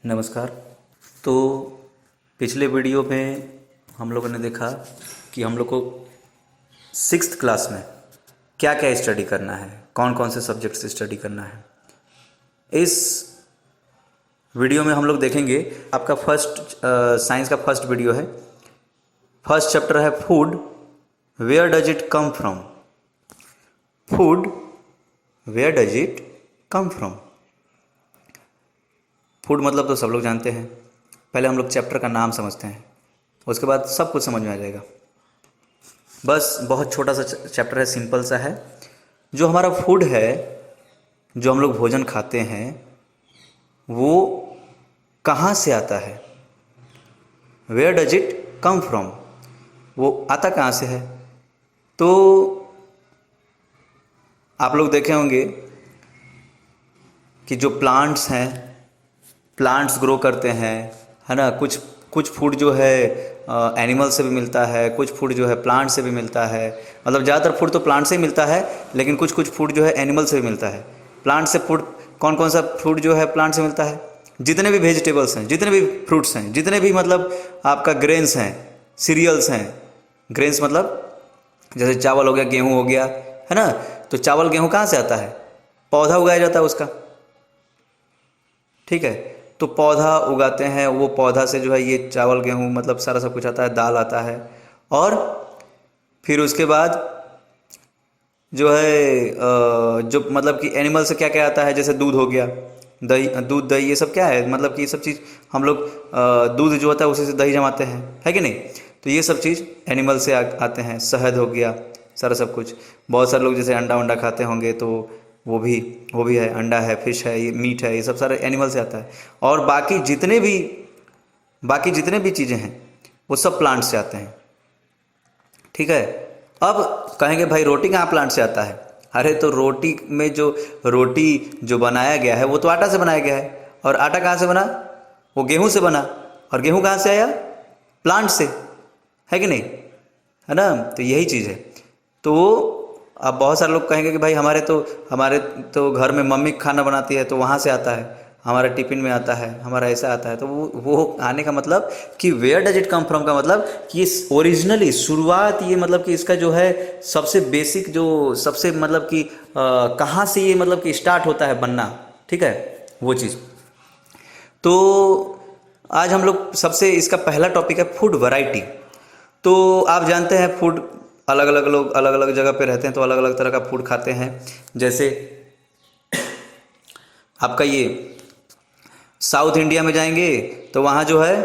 नमस्कार। तो पिछले वीडियो में हम लोगों ने देखा कि हम लोग को सिक्स्थ क्लास में क्या क्या स्टडी करना है, कौन कौन से सब्जेक्ट से स्टडी करना है। इस वीडियो में हम लोग देखेंगे, आपका साइंस का फर्स्ट वीडियो है। फर्स्ट चैप्टर है food, where does it come from. Food, where does it come from. Food मतलब तो सब लोग जानते हैं। पहले हम लोग चैप्टर का नाम समझते हैं, उसके बाद सब कुछ समझ में आ जाएगा। बस बहुत छोटा सा चैप्टर है, सिंपल सा है। जो हमारा फूड है, जो हम लोग भोजन खाते हैं, वो कहाँ से आता है। Where does it come from, वो आता कहाँ से है। तो आप लोग देखे होंगे कि जो प्लांट्स हैं, प्लांट्स ग्रो करते हैं, है ना। कुछ कुछ फूड जो है एनिमल से भी मिलता है, कुछ फूड जो है प्लांट से भी मिलता है। मतलब ज़्यादातर फूड तो प्लांट से ही मिलता है, लेकिन कुछ कुछ फूड जो है एनिमल से भी मिलता है। प्लांट से फूड, कौन कौन सा फूड जो है प्लांट से मिलता है। जितने भी वेजिटेबल्स हैं, जितने भी फ्रूट्स हैं, जितने भी मतलब आपका ग्रेन्स हैं, सीरियल्स हैं। ग्रेन्स मतलब जैसे चावल हो गया, गेहूँ हो गया, है ना। तो चावल गेहूँ कहाँ से आता है, पौधा उगाया जाता है उसका, ठीक है। तो पौधा उगाते हैं, वो पौधा से जो है ये चावल गेहूँ मतलब सारा सब कुछ आता है, दाल आता है। और फिर उसके बाद जो है जो मतलब कि एनिमल से क्या क्या आता है, जैसे दूध हो गया, दही, दूध दही, ये सब क्या है, मतलब कि ये सब चीज़ हम लोग दूध जो होता है उसी से दही जमाते हैं, है कि नहीं। तो ये सब चीज़ एनिमल से आते हैं। शहद हो गया, सारा सब कुछ। बहुत सारे लोग जैसे अंडा वंडा खाते होंगे, तो वो भी है, अंडा है, फिश है, ये मीट है, ये सब सारे एनिमल से आता है। और बाकी जितने भी चीज़ें हैं वो सब प्लांट से आते हैं, ठीक है। अब कहेंगे भाई रोटी कहाँ प्लांट से आता है। अरे तो रोटी जो बनाया गया है वो तो आटा से बनाया गया है। और आटा कहाँ से बना, वो गेहूं से बना। और गेहूं कहाँ से आया, प्लांट से, है कि नहीं, है ना। तो यही चीज़ है। तो अब बहुत सारे लोग कहेंगे कि भाई हमारे तो घर में मम्मी खाना बनाती है तो वहाँ से आता है, हमारा टिफ़िन में आता है, हमारा ऐसा आता है। तो वो आने का मतलब कि where does it come from का मतलब कि ओरिजिनली शुरुआत, ये मतलब कि इसका जो है सबसे बेसिक, जो सबसे मतलब कि कहाँ से ये मतलब कि स्टार्ट होता है बनना, ठीक है, वो चीज़। तो आज हम लोग सबसे इसका पहला टॉपिक है फूड वैरायटी। तो आप जानते हैं फूड अलग अलग लोग अलग अलग जगह पे रहते हैं, तो अलग अलग तरह का फूड खाते हैं। जैसे आपका ये साउथ इंडिया में जाएंगे तो वहाँ जो है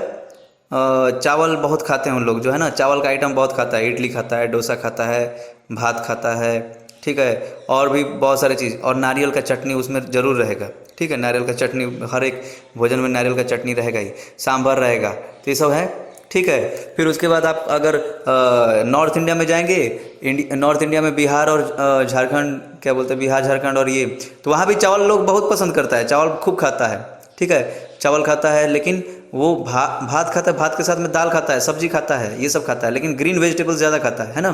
चावल बहुत खाते हैं उन लोग, जो है ना, चावल का आइटम बहुत खाता है। इडली खाता है, डोसा खाता है, भात खाता है, ठीक है। और भी बहुत सारी चीज़, और नारियल का चटनी उसमें ज़रूर रहेगा, ठीक है। नारियल का चटनी हर एक भोजन में नारियल का चटनी रहेगा ही, सांभर रहेगा, तो ये सब है, ठीक है। फिर उसके बाद आप अगर नॉर्थ इंडिया में जाएंगे, नॉर्थ इंडिया में बिहार और झारखंड, क्या बोलते हैं, बिहार झारखंड और ये, तो वहाँ भी चावल लोग बहुत पसंद करता है, चावल खूब खाता है, ठीक है। चावल खाता है, लेकिन वो भात खाता है, भात के साथ में दाल खाता है, सब्जी खाता है, ये सब खाता है, लेकिन ग्रीन वेजिटेबल्स ज़्यादा खाता है ना,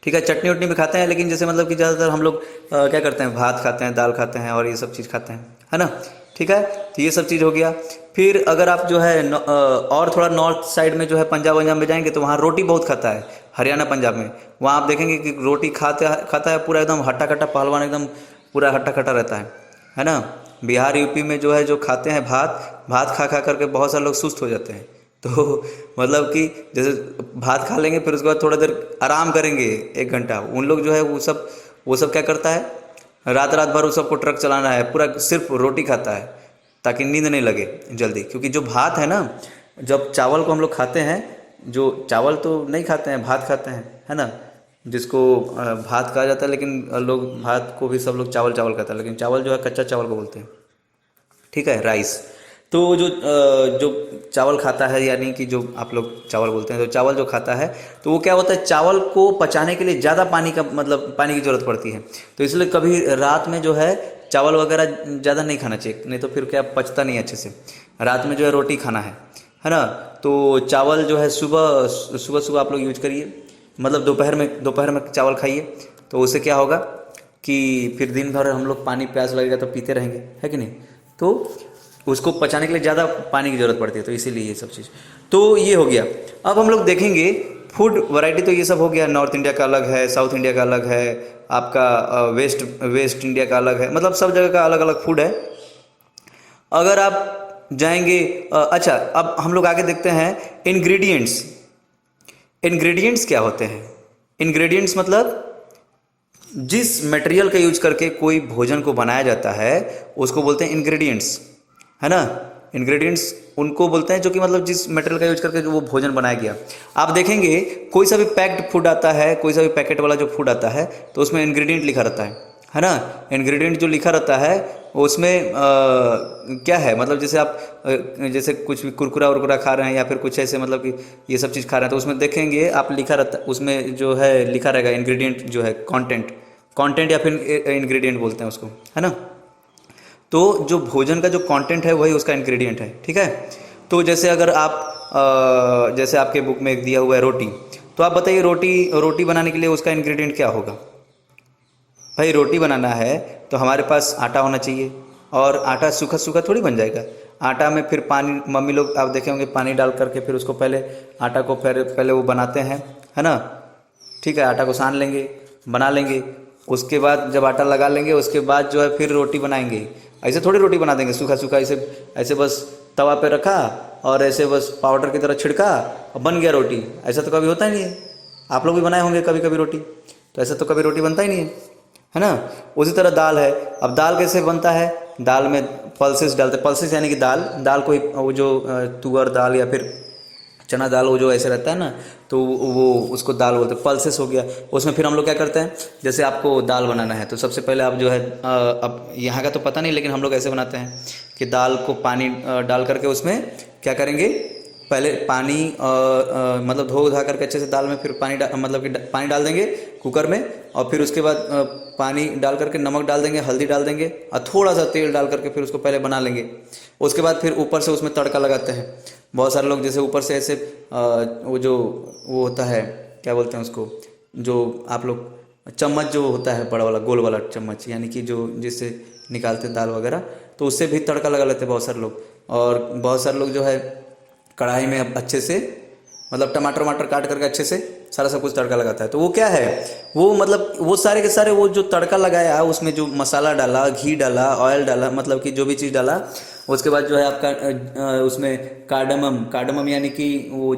ठीक है। चटनी वटनी भी खाते हैं, लेकिन जैसे मतलब कि ज़्यादातर हम लोग क्या करते हैं, भात खाते हैं, दाल खाते हैं, और ये सब चीज़ खाते हैं, है ना, ठीक है। तो ये सब चीज़ हो गया। फिर अगर आप जो है और थोड़ा नॉर्थ साइड में जो है पंजाब वंजाब में जाएंगे, तो वहाँ रोटी बहुत खाता है। हरियाणा पंजाब में वहाँ आप देखेंगे कि रोटी खाता है पूरा एकदम हट्टा कट्टा, पहलवान एकदम पूरा हट्टा कट्टा रहता है ना। बिहार यूपी में जो है जो खाते हैं भात, भात खा खा करके बहुत सारे लोग सुस्त हो जाते हैं। तो मतलब कि जैसे भात खा लेंगे, फिर उसके बाद थोड़ा देर आराम करेंगे, 1 घंटा। उन लोग जो है वो सब क्या करता है, रात रात भर उस सबको ट्रक चलाना है, पूरा सिर्फ रोटी खाता है ताकि नींद नहीं लगे जल्दी। क्योंकि जो भात है ना, जब चावल को हम लोग खाते हैं, जो चावल तो नहीं खाते हैं, भात खाते हैं, है ना, जिसको भात कहा जाता है, लेकिन लोग भात को भी सब लोग चावल चावल कहता है, लेकिन चावल जो है कच्चा चावल को बोलते हैं, ठीक है, राइस। तो जो चावल खाता है, यानी कि जो आप लोग चावल बोलते हैं, तो चावल जो खाता है, तो वो क्या होता है, चावल को पचाने के लिए ज़्यादा पानी का मतलब पानी की ज़रूरत पड़ती है। तो इसलिए कभी रात में जो है चावल वगैरह ज़्यादा नहीं खाना चाहिए, नहीं तो फिर क्या पचता नहीं अच्छे से। रात में जो है रोटी खाना है ना। तो चावल जो है सुबह सुबह सुबह आप लोग यूज करिए, मतलब दोपहर में चावल खाइए। तो उससे क्या होगा कि फिर दिन भर हम लोग पानी प्यास लगेगा तो पीते रहेंगे, है कि नहीं। तो उसको पचाने के लिए ज़्यादा पानी की ज़रूरत पड़ती है, तो इसीलिए ये सब चीज़। तो ये हो गया। अब हम लोग देखेंगे फूड वैरायटी, तो ये सब हो गया। नॉर्थ इंडिया का अलग है, साउथ इंडिया का अलग है, आपका वेस्ट वेस्ट इंडिया का अलग है, मतलब सब जगह का अलग अलग फूड है। अगर आप जाएंगे अच्छा, अब हम लोग आगे देखते हैं इंग्रेडिएंट्स। इंग्रेडिएंट्स क्या होते हैं? इंग्रेडिएंट्स मतलब जिस मटेरियल का यूज करके कोई भोजन को बनाया जाता है उसको बोलते हैं इंग्रेडिएंट्स, है ना। इंग्रेडिएंट्स उनको बोलते हैं जो कि मतलब जिस मटेरियल का यूज करके वो भोजन बनाया गया। आप देखेंगे कोई सा भी पैक्ड फूड आता है, कोई सा भी पैकेट वाला जो फूड आता है, तो उसमें इंग्रेडिएंट लिखा रहता है ना। इंग्रेडिएंट जो लिखा रहता है उसमें क्या है, मतलब जैसे आप जैसे कुछ भी कुरकुरा उरकुरा खा रहे हैं या फिर कुछ ऐसे, मतलब कि ये सब चीज़ खा रहे हैं, तो उसमें देखेंगे आप लिखा रहता, उसमें जो है लिखा रहेगा इंग्रेडिएंट जो है, कंटेंट। कंटेंट या फिर इंग्रेडिएंट बोलते हैं उसको, है ना। तो जो भोजन का जो कंटेंट है वही उसका इंग्रेडिएंट है, ठीक है। तो जैसे अगर आप जैसे आपके बुक में एक दिया हुआ है रोटी, तो आप बताइए रोटी रोटी बनाने के लिए उसका इंग्रेडिएंट क्या होगा? भाई रोटी बनाना है तो हमारे पास आटा होना चाहिए, और आटा सूखा सूखा थोड़ी बन जाएगा। आटा में फिर पानी, मम्मी लोग आप देखे होंगे पानी डाल करके फिर उसको पहले आटा को पहले वो बनाते हैं, है ना। ठीक है, आटा को सान लेंगे, बना लेंगे, उसके बाद जब आटा लगा लेंगे उसके बाद जो है फिर रोटी बनाएंगे। ऐसे थोड़ी रोटी बना देंगे सूखा सूखा, ऐसे ऐसे बस तवा पे रखा और ऐसे बस पाउडर की तरह छिड़का और बन गया रोटी। ऐसा तो कभी होता ही नहीं है। आप लोग भी बनाए होंगे कभी कभी रोटी, तो ऐसा तो कभी रोटी बनता ही नहीं है ना। उसी तरह दाल है। अब दाल कैसे बनता है? दाल में पल्सेस डालते, पल्सेस यानी कि दाल दाल कोई वो जो तुअर दाल या फिर चना दाल, वो जो ऐसे रहता है ना, तो वो उसको दाल बोलते हैं, पल्सेस हो गया। उसमें फिर हम लोग क्या करते हैं, जैसे आपको दाल बनाना है तो सबसे पहले आप जो है अब यहाँ का तो पता नहीं, लेकिन हम लोग ऐसे बनाते हैं कि दाल को पानी डाल करके उसमें क्या करेंगे, पहले पानी मतलब धो धा करके अच्छे से दाल में फिर पानी मतलब कि पानी डाल देंगे कुकर में, और फिर उसके बाद पानी डाल करके नमक डाल देंगे, हल्दी डाल देंगे और थोड़ा सा तेल डाल करके फिर उसको पहले बना लेंगे। उसके बाद फिर ऊपर से उसमें तड़का लगाते हैं। बहुत सारे लोग जैसे ऊपर से ऐसे वो जो वो होता है, क्या बोलते हैं उसको, जो आप लोग चम्मच जो होता है बड़ा वाला गोल वाला चम्मच, यानी कि जो जिससे निकालते हैं दाल वगैरह, तो उससे भी तड़का लगा लेते हैं बहुत सारे लोग। और बहुत सारे लोग जो है कढ़ाई में अब अच्छे से मतलब टमाटर वमाटर काट करके अच्छे से सारा सब कुछ तड़का लगाता है। तो वो क्या है, वो मतलब वो सारे के सारे वो जो तड़का लगाया उसमें जो मसाला डाला, घी डाला, ऑयल डाला, मतलब कि जो भी चीज़ डाला, उसके बाद जो है आपका उसमें कार्डमम, कार्डमम यानी कि वो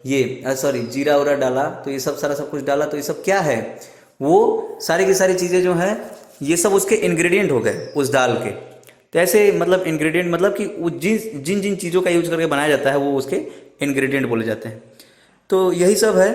ये सॉरी जीरा उरा डाला, तो ये सब सारा सब कुछ डाला। तो ये सब क्या है, वो सारी की सारी चीज़ें जो हैं ये सब उसके इंग्रेडिएंट हो गए उस दाल के। तो ऐसे मतलब इंग्रेडिएंट मतलब कि वो जिन जिन चीज़ों का यूज करके बनाया जाता है वो उसके इंग्रेडिएंट बोले जाते हैं। तो यही सब है।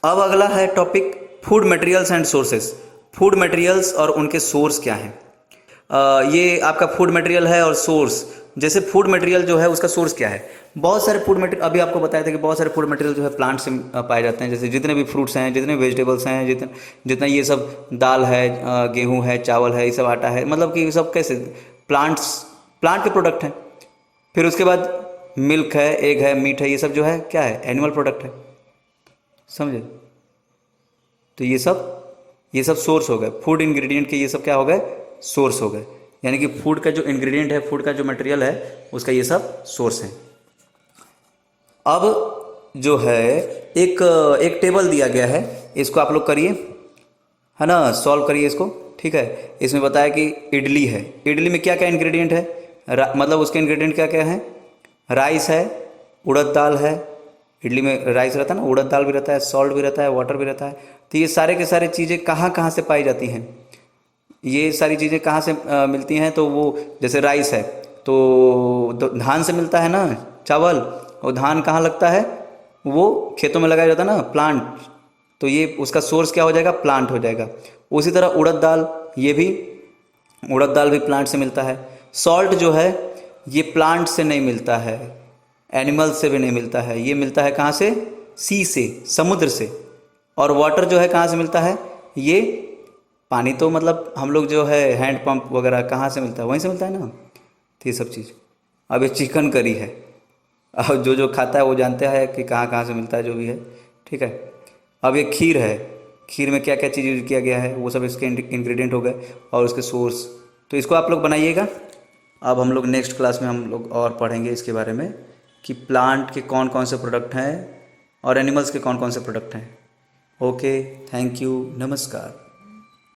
अब अगला है topic food materials and sources. Food materials और उनके सोर्स क्या हैं। ये आपका फूड मटेरियल है और सोर्स। जैसे फूड मटेरियल जो है उसका सोर्स क्या है, बहुत सारे फूड मटेरियल अभी आपको बताया था कि बहुत सारे फूड मटेरियल जो है प्लांट से पाए जाते हैं। जैसे जितने भी फ्रूट्स हैं, जितने वेजिटेबल्स हैं, जितना जितना ये सब दाल है, गेहूं है, चावल है, ये सब आटा है, मतलब कि ये सब कैसे प्लांट के प्रोडक्ट हैं। फिर उसके बाद मिल्क है, एग है, मीट है, ये सब जो है क्या है, एनिमल प्रोडक्ट है, समझे। तो ये सब सोर्स हो गए फूड इंग्रेडिएंट के। ये सब क्या हो गए, सोर्स हो गए। यानी कि फूड का जो इंग्रेडिएंट है, फूड का जो मटेरियल है, उसका ये सब सोर्स है। अब जो है एक एक टेबल दिया गया है, इसको आप लोग करिए, है ना, सॉल्व करिए इसको। ठीक है, इसमें बताया कि इडली है। इडली में क्या क्या इंग्रेडिएंट है, मतलब उसके इंग्रेडिएंट क्या क्या है, राइस है, उड़द दाल है। इडली में राइस रहता है ना, उड़द दाल भी रहता है, सॉल्ट भी रहता है, वाटर भी रहता है। तो ये सारे के सारे चीज़ें कहाँ कहाँ से पाई जाती हैं, ये सारी चीज़ें कहाँ से मिलती हैं। तो वो जैसे राइस है तो धान से मिलता है ना, चावल। और धान कहाँ लगता है, वो खेतों में लगाया जाता है ना, प्लांट। तो ये उसका सोर्स क्या हो जाएगा, प्लांट हो जाएगा। उसी तरह उड़द दाल, ये भी उड़द दाल भी प्लांट से मिलता है। सॉल्ट जो है ये प्लांट से नहीं मिलता है, एनिमल से भी नहीं मिलता है, ये मिलता है कहाँ से, सी से, समुद्र से। और वाटर जो है कहाँ से मिलता है, ये पानी तो मतलब हम लोग जो है हैंड पंप वगैरह कहाँ से मिलता है, वहीं से मिलता है ना। तो ये सब चीज़। अब ये चिकन करी है, अब जो जो खाता है वो जानता है कि कहाँ कहाँ से मिलता है जो भी है। ठीक है। अब ये खीर है, खीर में क्या क्या चीज़ यूज किया गया है, वो सब इसके इंग्रेडिएंट हो गए और उसके सोर्स। तो इसको आप लोग बनाइएगा। अब हम लोग नेक्स्ट क्लास में हम लोग और पढ़ेंगे इसके बारे में कि प्लांट के कौन कौन से प्रोडक्ट हैं और एनिमल्स के कौन कौन से प्रोडक्ट हैं। ओके, थैंक यू, नमस्कार।